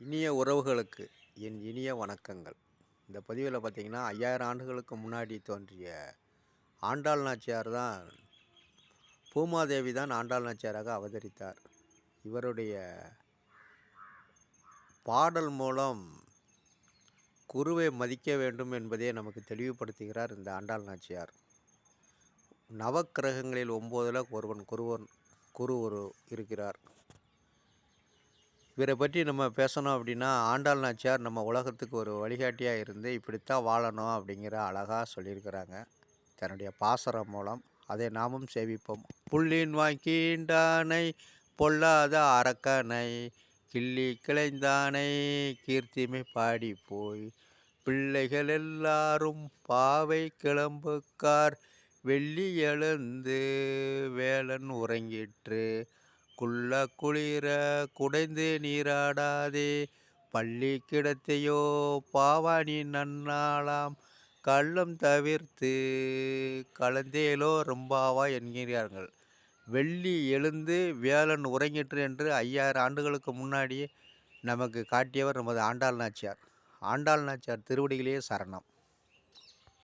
இனிய உறவுகளுக்கு என் இனிய வணக்கங்கள். இந்த பதிவில் பார்த்தீங்கன்னா 5000 ஆண்டுகளுக்கு முன்னாடி தோன்றிய ஆண்டாள் நாச்சியார் தான் பூமாதேவி தான் ஆண்டாள் நாச்சியாராக அவதரித்தார். இவருடைய பாடல் மூலம் குருவை மதிக்க வேண்டும் என்பதை நமக்கு தெளிவுபடுத்துகிறார் இந்த ஆண்டாள் நாச்சியார். நவக்கிரகங்களில் 9ல் குரு ஒரு இருக்கிறார். இவரை பற்றி நம்ம பேசணும் அப்படின்னா, ஆண்டாள் நாச்சியார் நம்ம உலகத்துக்கு ஒரு வழிகாட்டியாக இருந்து இப்படித்தான் வாழணும் அப்படிங்கிற அழகாக சொல்லியிருக்கிறாங்க. தன்னுடைய பாசறம் மூலம் அதை நாமும் சேவிப்போம். புள்ளின் வாய்க்கீண்டானை பொல்லாத அரக்கனை கிள்ளி கிளைந்தானை கீர்த்திமை பாடி போய் பிள்ளைகள் எல்லாரும் பாவை கிளம்புக்கார் வெள்ளி எழுந்து வேலன் உறங்கிற்று குள்ள குளிர குடைந்து நீராடாதே பள்ளி கிடத்தையோ பாவாணி நன்னாளாம் கள்ளம் தவிர்த்து கலந்தேலோ ரொம்பாவா என்கிறார்கள். வெள்ளி எழுந்து வேலன் உறங்கிற்று என்று 5000 ஆண்டுகளுக்கு முன்னாடியே நமக்கு காட்டியவர் நமது ஆண்டாள் நாச்சியார். ஆண்டாள் நாச்சியார் திருவடிகளே சரணம்.